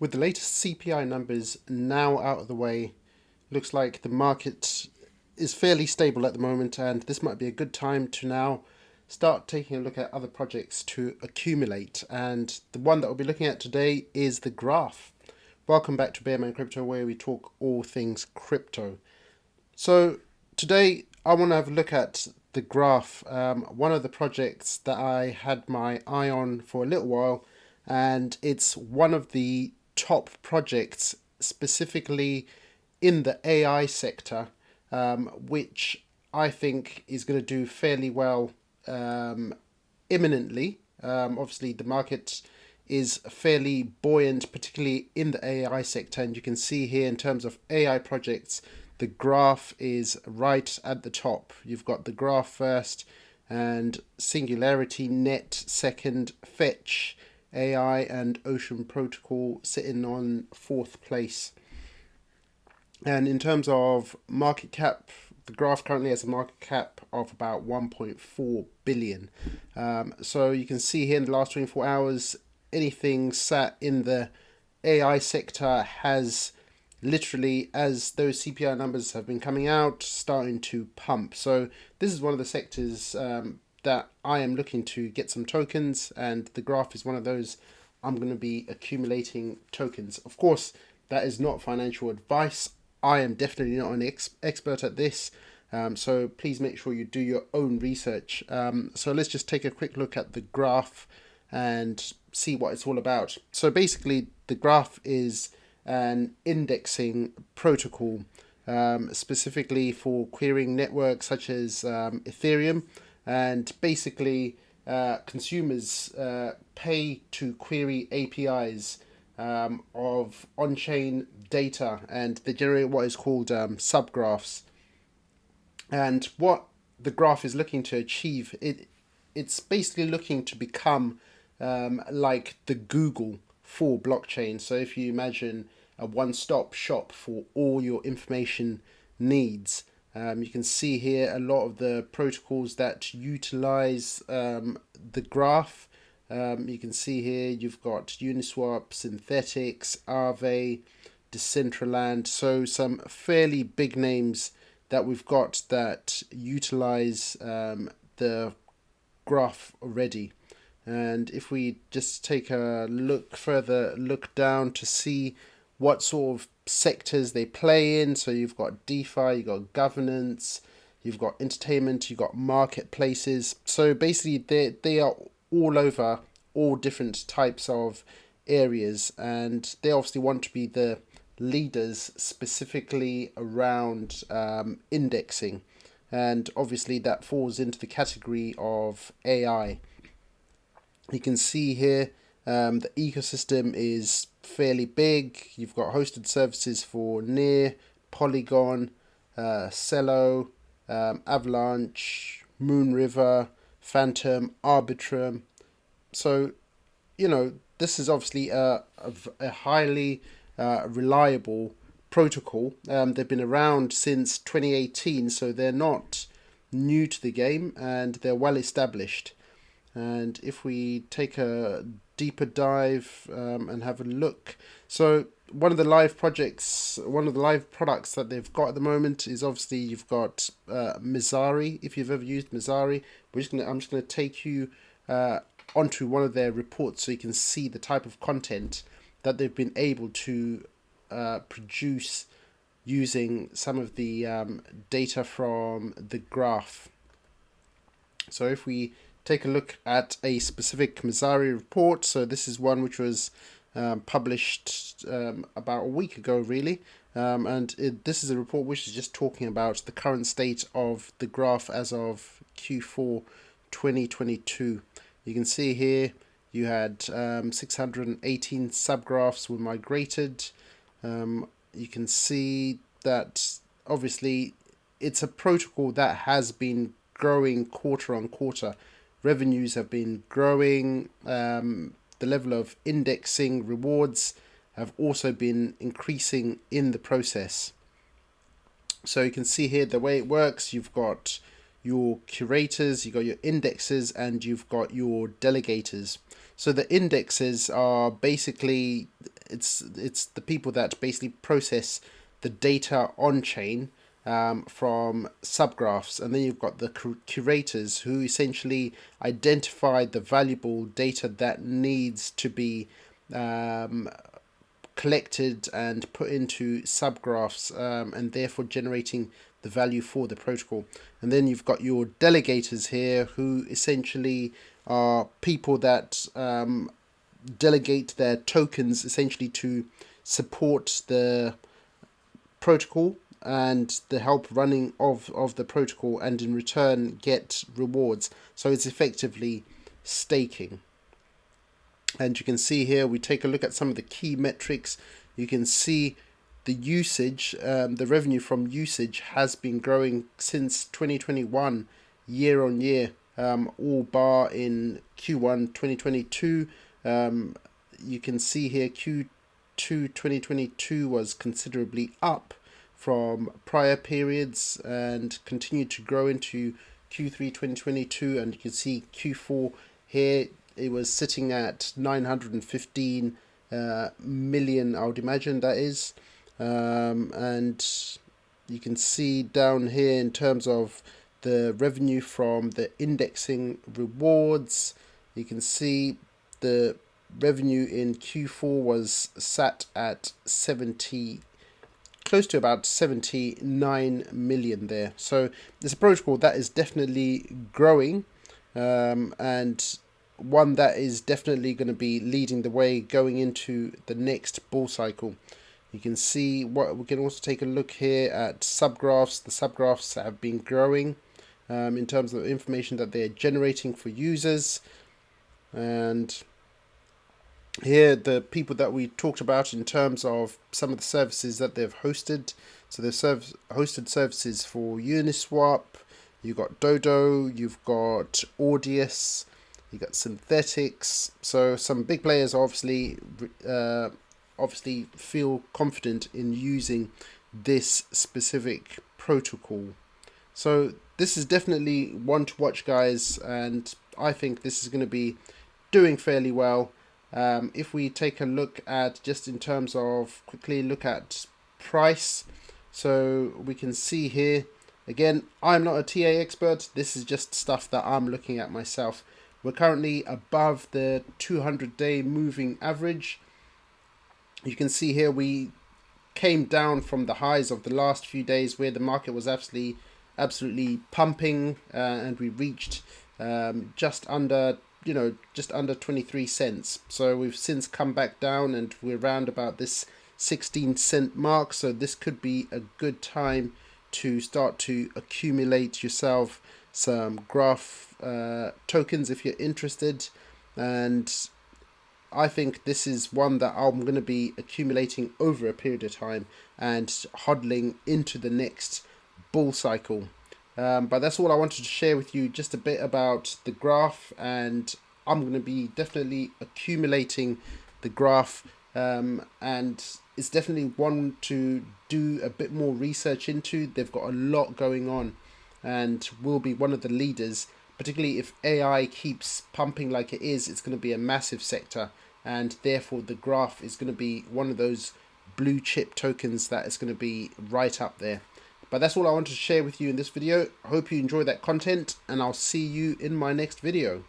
With the latest CPI numbers now out of the way, looks like the market is fairly stable at the moment, and this might be a good time to now start taking a look at other projects to accumulate. And the one that we'll be looking at today is the graph. Welcome back to Bearman Crypto, where we talk all things crypto. So today I want to have a look at the graph, one of the projects that I had my eye on for a little while, and it's one of the top projects specifically in the AI sector, which I think is going to do fairly well imminently. Obviously, the market is fairly buoyant, particularly in the AI sector, and you can see here in terms of AI projects, the graph is right at the top. You've got the graph first, and Singularity Net second, Fetch AI and Ocean Protocol sitting on fourth place. And in terms of market cap, the graph currently has a market cap of about 1.4 billion. So you can see here in the last 24 hours, anything sat in the AI sector has literally, as those CPI numbers have been coming out, starting to pump. So this is one of the sectors that I am looking to get some tokens, and the graph is one of those. I'm going to be accumulating tokens. Of course, that is not financial advice. I am definitely not an expert at this, so please make sure you do your own research. So let's just take a quick look at the graph and see what it's all about. So basically, the graph is an indexing protocol, specifically for querying networks such as Ethereum, and basically consumers pay to query APIs of on-chain data, and they generate what is called subgraphs. And what the graph is looking to achieve, it's basically looking to become like the Google for blockchain. So if you imagine a one-stop shop for all your information needs, you can see here a lot of the protocols that utilize the graph. You can see here you've got Uniswap, Synthetics, Aave, Decentraland. So some fairly big names that we've got that utilize the graph already. And if we just take a look down to see what sort of sectors they play in. So you've got DeFi, you've got governance, you've got entertainment, you've got marketplaces. So basically they are all over all different types of areas, and they obviously want to be the leaders specifically around indexing, and obviously that falls into the category of AI. You can see here the ecosystem is fairly big. You've got hosted services for Near, Polygon, Celo, Avalanche, Moonriver, Phantom, Arbitrum. So, this is obviously a highly reliable protocol. They've been around since 2018, so they're not new to the game, and they're well established. And if we take a deeper dive and have a look, so one of the live products that they've got at the moment is obviously you've got Mizari. If you've ever used Mizari, I'm just gonna take you onto one of their reports so you can see the type of content that they've been able to produce using some of the data from the graph. So if we take a look at a specific Mizari report, so this is one which was published about a week ago, really, and this is a report which is just talking about the current state of the graph as of Q4 2022. You can see here you had 618 subgraphs were migrated. You can see that obviously it's a protocol that has been growing quarter on quarter. Revenues have been growing. The level of indexing rewards have also been increasing in the process. So you can see here the way it works. You've got your curators, you've got your indexes, and you've got your delegators. So the indexes are basically it's the people that basically process the data on chain from subgraphs, and then you've got the curators who essentially identify the valuable data that needs to be collected and put into subgraphs, and therefore generating the value for the protocol. And then you've got your delegators here, who essentially are people that delegate their tokens essentially to support the protocol and the help running of the protocol, and in return get rewards. So it's effectively staking. And you can see here, we take a look at some of the key metrics. You can see the usage, the revenue from usage has been growing since 2021 year on year, all bar in Q1 2022. You can see here Q2 2022 was considerably up from prior periods and continued to grow into Q3 2022, and you can see Q4 here, it was sitting at 915 million, I would imagine that is. And you can see down here in terms of the revenue from the indexing rewards, you can see the revenue in Q4 was sat at close to about 79 million there. So it's a protocol that is definitely growing, and one that is definitely going to be leading the way going into the next bull cycle. You can see what we can also take a look here at subgraphs. The subgraphs have been growing in terms of information that they're generating for users. And here the people that we talked about in terms of some of the services that they've hosted. So they've hosted services for Uniswap, you've got Dodo, you've got Audius, you've got Synthetics. So some big players obviously feel confident in using this specific protocol. So this is definitely one to watch, guys, and I think this is going to be doing fairly well. If we take a look at, just in terms of quickly look at price, so we can see here, again, I'm not a TA expert, this is just stuff that I'm looking at myself. We're currently above the 200-day moving average. You can see here we came down from the highs of the last few days where the market was absolutely pumping, and we reached just under 23 cents. So we've since come back down and we're around about this 16-cent mark. So this could be a good time to start to accumulate yourself some graph tokens if you're interested. And I think this is one that I'm going to be accumulating over a period of time and hodling into the next bull cycle. But that's all I wanted to share with you, just a bit about the graph, and I'm going to be definitely accumulating the graph, and it's definitely one to do a bit more research into. They've got a lot going on and will be one of the leaders, particularly if AI keeps pumping like it is. It's going to be a massive sector, and therefore the graph is going to be one of those blue chip tokens that is going to be right up there. But that's all I wanted to share with you in this video. I hope you enjoyed that content, and I'll see you in my next video.